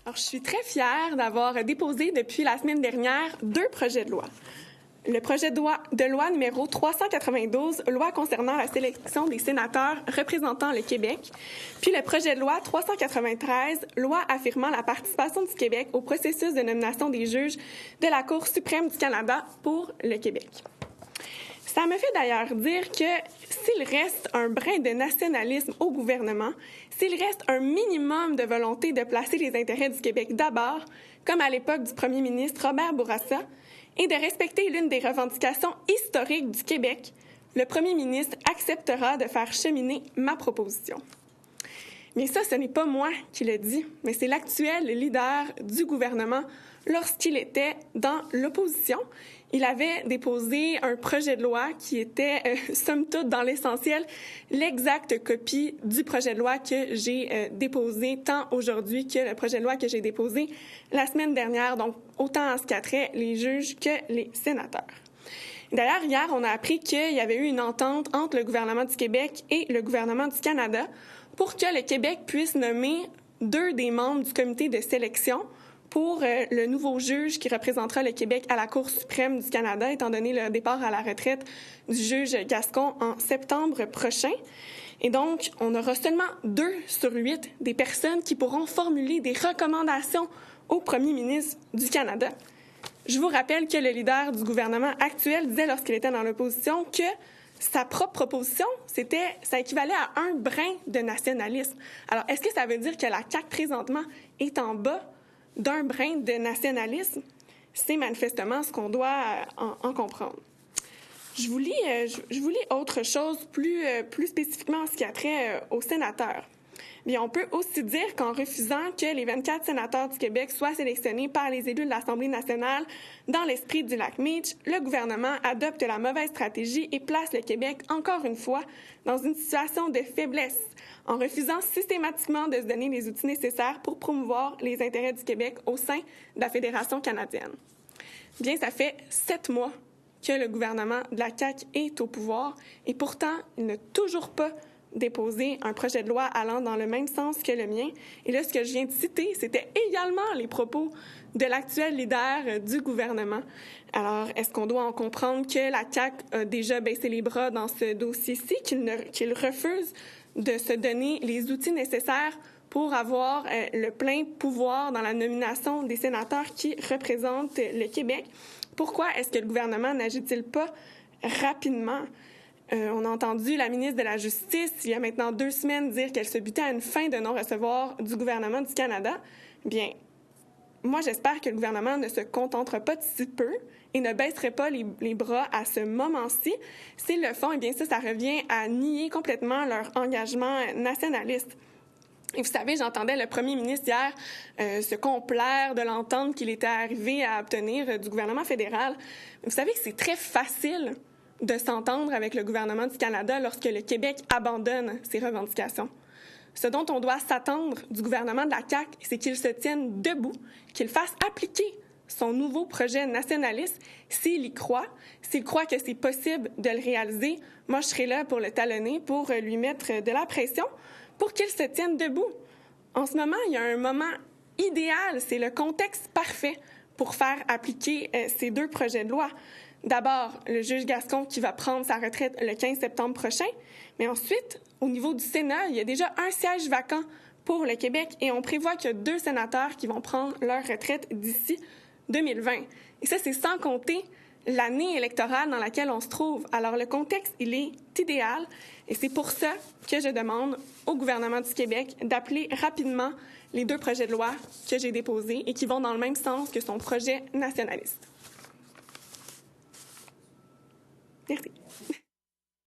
Alors, je suis très fière d'avoir déposé depuis la semaine dernière 2 projets de loi. Le projet de loi numéro 392, loi concernant la sélection des sénateurs représentant le Québec, puis le projet de loi 393, loi affirmant la participation du Québec au processus de nomination des juges de la Cour suprême du Canada pour le Québec. Ça me fait d'ailleurs dire que s'il reste un brin de nationalisme au gouvernement, s'il reste un minimum de volonté de placer les intérêts du Québec d'abord, comme à l'époque du premier ministre Robert Bourassa, et de respecter l'une des revendications historiques du Québec, le premier ministre acceptera de faire cheminer ma proposition. Mais ça, ce n'est pas moi qui le dis, mais c'est l'actuel leader du gouvernement lorsqu'il était dans l'opposition. Il avait déposé un projet de loi qui était, somme toute, dans l'essentiel, l'exacte copie du projet de loi que j'ai déposé tant aujourd'hui que le projet de loi que j'ai déposé la semaine dernière, donc autant en ce qui a trait les juges que les sénateurs. D'ailleurs, hier, on a appris qu'il y avait eu une entente entre le gouvernement du Québec et le gouvernement du Canada pour que le Québec puisse nommer 2 des membres du comité de sélection pour le nouveau juge qui représentera le Québec à la Cour suprême du Canada, étant donné le départ à la retraite du juge Gascon en septembre prochain. Et donc, on aura seulement 2 sur 8 des personnes qui pourront formuler des recommandations au premier ministre du Canada. Je vous rappelle que le leader du gouvernement actuel disait lorsqu'il était dans l'opposition que sa propre proposition, ça équivalait à un brin de nationalisme. Alors, est-ce que ça veut dire que la CAQ présentement est en bas d'un brin de nationalisme? C'est manifestement ce qu'on doit en comprendre. Je vous lis autre chose plus spécifiquement en ce qui a trait aux sénateurs. Bien, on peut aussi dire qu'en refusant que les 24 sénateurs du Québec soient sélectionnés par les élus de l'Assemblée nationale dans l'esprit du lac Meach, le gouvernement adopte la mauvaise stratégie et place le Québec, encore une fois, dans une situation de faiblesse, en refusant systématiquement de se donner les outils nécessaires pour promouvoir les intérêts du Québec au sein de la Fédération canadienne. Bien, ça fait 7 mois que le gouvernement de la CAQ est au pouvoir et pourtant, il n'a toujours pas déposer un projet de loi allant dans le même sens que le mien. Et là, ce que je viens de citer, c'était également les propos de l'actuel leader du gouvernement. Alors, est-ce qu'on doit en comprendre que la CAQ a déjà baissé les bras dans ce dossier-ci, qu'il refuse de se donner les outils nécessaires pour avoir le plein pouvoir dans la nomination des sénateurs qui représentent le Québec? Pourquoi est-ce que le gouvernement n'agit-il pas rapidement? On a entendu la ministre de la Justice, il y a maintenant 2 semaines, dire qu'elle se butait à une fin de non-recevoir du gouvernement du Canada. Bien, moi, j'espère que le gouvernement ne se contentera pas de si peu et ne baisserait pas les bras à ce moment-ci. S'ils le font, eh bien ça revient à nier complètement leur engagement nationaliste. Et vous savez, j'entendais le premier ministre hier se complaire de l'entente qu'il était arrivé à obtenir du gouvernement fédéral. Vous savez que c'est très facile de s'entendre avec le gouvernement du Canada lorsque le Québec abandonne ses revendications. Ce dont on doit s'attendre du gouvernement de la CAQ, c'est qu'il se tienne debout, qu'il fasse appliquer son nouveau projet nationaliste s'il y croit, s'il croit que c'est possible de le réaliser. Moi, je serai là pour le talonner, pour lui mettre de la pression, pour qu'il se tienne debout. En ce moment, il y a un moment idéal, c'est le contexte parfait pour faire appliquer ces 2 projets de loi. D'abord, le juge Gascon qui va prendre sa retraite le 15 septembre prochain, mais ensuite, au niveau du Sénat, il y a déjà un siège vacant pour le Québec et on prévoit qu'il y a 2 sénateurs qui vont prendre leur retraite d'ici 2020. Et ça, c'est sans compter l'année électorale dans laquelle on se trouve. Alors, le contexte, il est idéal et c'est pour ça que je demande au gouvernement du Québec d'appeler rapidement les 2 projets de loi que j'ai déposés et qui vont dans le même sens que son projet nationaliste. Merci.